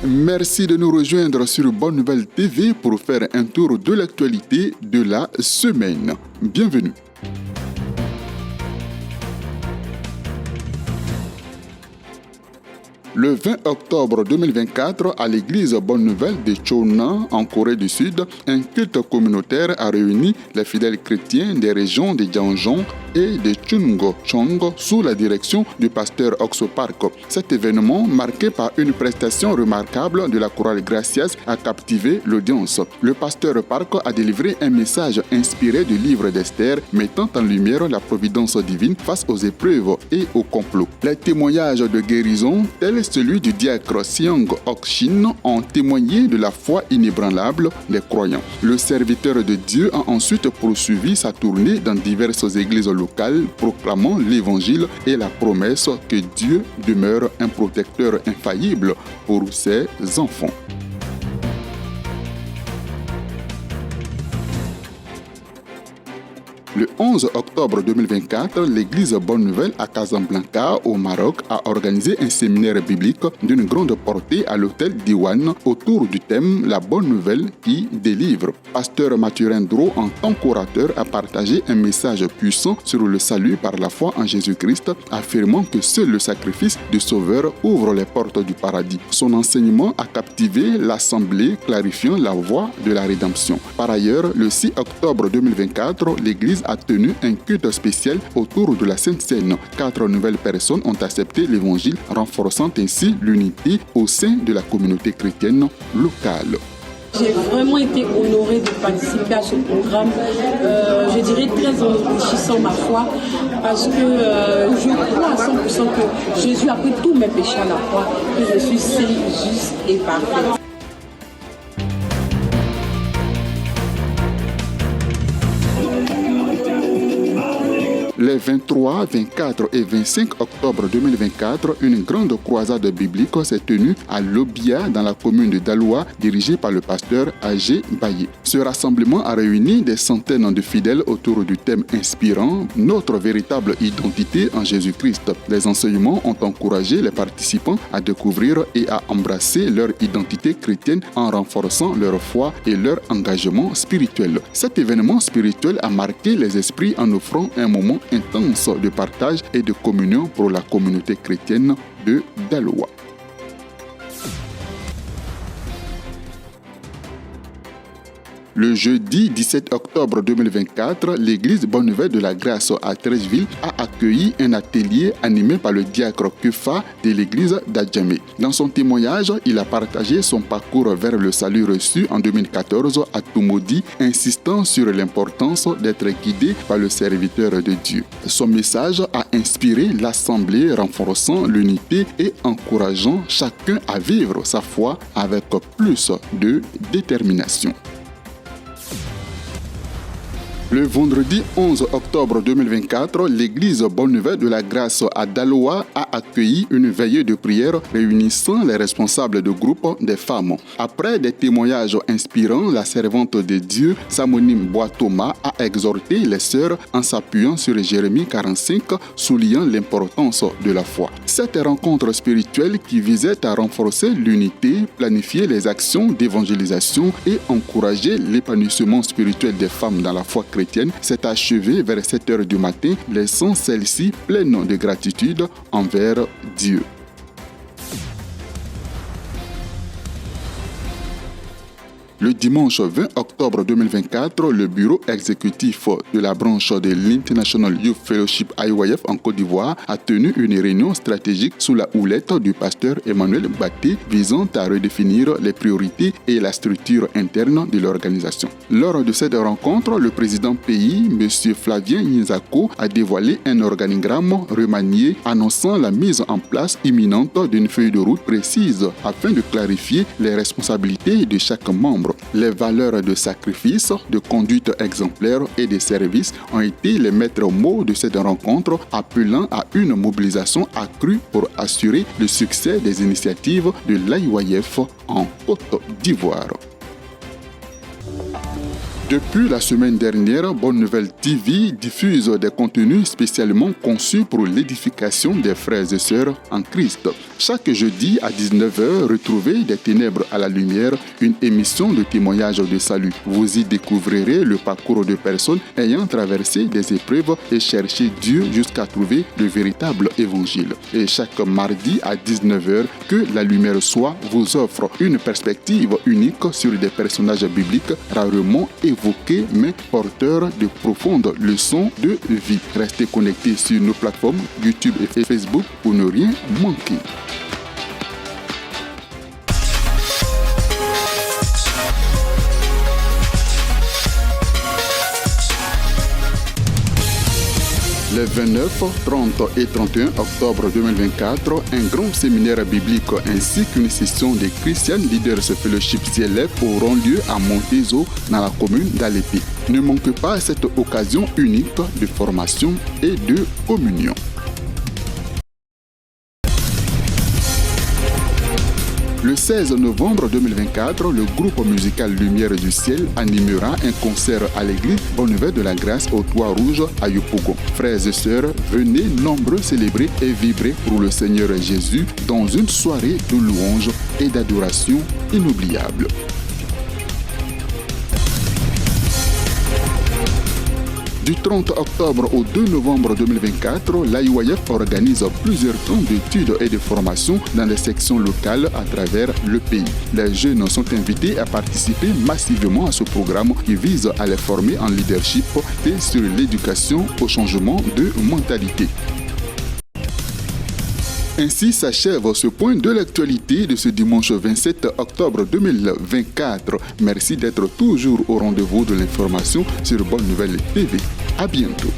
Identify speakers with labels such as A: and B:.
A: Merci de nous rejoindre sur Bonne Nouvelle TV pour faire un tour de l'actualité de la semaine. Bienvenue. Le 20 octobre 2024, à l'église Bonne Nouvelle de Chona, en Corée du Sud, un culte communautaire a réuni les fidèles chrétiens des régions de Gyeonggi et de Chungcheong sous la direction du pasteur Okso Park. Cet événement, marqué par une prestation remarquable de la chorale Gracias, a captivé l'audience. Le pasteur Park a délivré un message inspiré du livre d'Esther, mettant en lumière la providence divine face aux épreuves et aux complots. Les témoignages de guérison, tels celui du diacre Seong Ok-shin, ont témoigné de la foi inébranlable des croyants. Le serviteur de Dieu a ensuite poursuivi sa tournée dans diverses églises locales, proclamant l'évangile et la promesse que Dieu demeure un protecteur infaillible pour ses enfants. Le 11 octobre 2024, l'église Bonne Nouvelle à Casablanca, au Maroc, a organisé un séminaire biblique d'une grande portée à l'hôtel Diwan autour du thème La Bonne Nouvelle qui délivre. Pasteur Mathurin Dro, en tant qu'orateur, a partagé un message puissant sur le salut par la foi en Jésus-Christ, affirmant que seul le sacrifice du Sauveur ouvre les portes du paradis. Son enseignement a captivé l'assemblée, clarifiant la voie de la rédemption. Par ailleurs, le 6 octobre 2024, l'église a tenu un culte spécial autour de la Sainte Seine. 4 nouvelles personnes ont accepté l'évangile, renforçant ainsi l'unité au sein de la communauté chrétienne locale.
B: J'ai vraiment été honorée de participer à ce programme, je dirais très enrichissant ma foi, parce que je crois à 100% que Jésus a pris tous mes péchés à la croix, que je suis saint, juste et parfaite.
A: Les 23, 24 et 25 octobre 2024, une grande croisade biblique s'est tenue à Lobia dans la commune de Daloa, dirigée par le pasteur Agé Baye. Ce rassemblement a réuni des centaines de fidèles autour du thème inspirant « Notre véritable identité en Jésus-Christ ». Les enseignements ont encouragé les participants à découvrir et à embrasser leur identité chrétienne en renforçant leur foi et leur engagement spirituel. Cet événement spirituel a marqué les esprits en offrant un moment intense de partage et de communion pour la communauté chrétienne de Daloa. Le jeudi 17 octobre 2024, l'église Bonne Nouvelle de la Grâce à Treichville a accueilli un atelier animé par le diacre Kefa de l'église d'Adjamé. Dans son témoignage, il a partagé son parcours vers le salut reçu en 2014 à Tumodi, insistant sur l'importance d'être guidé par le serviteur de Dieu. Son message a inspiré l'assemblée, renforçant l'unité et encourageant chacun à vivre sa foi avec plus de détermination. Le vendredi 11 octobre 2024, l'église Bonne Nouvelle de la Grâce à Daloa a accueilli une veillée de prière réunissant les responsables de groupe des femmes. Après des témoignages inspirants, la servante de Dieu, Samonim Boatoma, a exhorté les sœurs en s'appuyant sur Jérémie 45, soulignant l'importance de la foi. Cette rencontre spirituelle qui visait à renforcer l'unité, planifier les actions d'évangélisation et encourager l'épanouissement spirituel des femmes dans la foi chrétienne s'est achevée vers 7 heures du matin, laissant celle-ci pleine de gratitude envers Dieu. Le dimanche 20 octobre 2024, le bureau exécutif de la branche de l'International Youth Fellowship IYF en Côte d'Ivoire a tenu une réunion stratégique sous la houlette du pasteur Emmanuel Baté visant à redéfinir les priorités et la structure interne de l'organisation. Lors de cette rencontre, le président pays, M. Flavien Nzako, a dévoilé un organigramme remanié annonçant la mise en place imminente d'une feuille de route précise afin de clarifier les responsabilités de chaque membre. Les valeurs de sacrifice, de conduite exemplaire et de service ont été les maîtres mots de cette rencontre, appelant à une mobilisation accrue pour assurer le succès des initiatives de l'IYF en Côte d'Ivoire. Depuis la semaine dernière, Bonne Nouvelle TV diffuse des contenus spécialement conçus pour l'édification des frères et sœurs en Christ. Chaque jeudi à 19h, retrouvez des ténèbres à la lumière, une émission de témoignage de salut. Vous y découvrirez le parcours de personnes ayant traversé des épreuves et cherché Dieu jusqu'à trouver le véritable évangile. Et chaque mardi à 19h, Que la lumière soit vous offre une perspective unique sur des personnages bibliques rarement évoqués mais porteurs de profondes leçons de vie. Restez connectés sur nos plateformes YouTube et Facebook pour ne rien manquer. Les 29, 30 et 31 octobre 2024, un grand séminaire biblique ainsi qu'une session des Christian Leaders Fellowship CLF auront lieu à Montezo dans la commune d'Alépé. Ne manquez pas cette occasion unique de formation et de communion. Le 16 novembre 2024, le groupe musical Lumière du Ciel animera un concert à l'église Bonne Nouvelle de la Grâce au Toit Rouge à Yopougon. Frères et sœurs, venez nombreux célébrer et vibrer pour le Seigneur Jésus dans une soirée de louange et d'adoration inoubliable. Du 30 octobre au 2 novembre 2024, l'AIYF organise plusieurs temps d'études et de formation dans les sections locales à travers le pays. Les jeunes sont invités à participer massivement à ce programme qui vise à les former en leadership et sur l'éducation au changement de mentalité. Ainsi s'achève ce point de l'actualité de ce dimanche 27 octobre 2024. Merci d'être toujours au rendez-vous de l'information sur Bonne Nouvelle TV. À bientôt.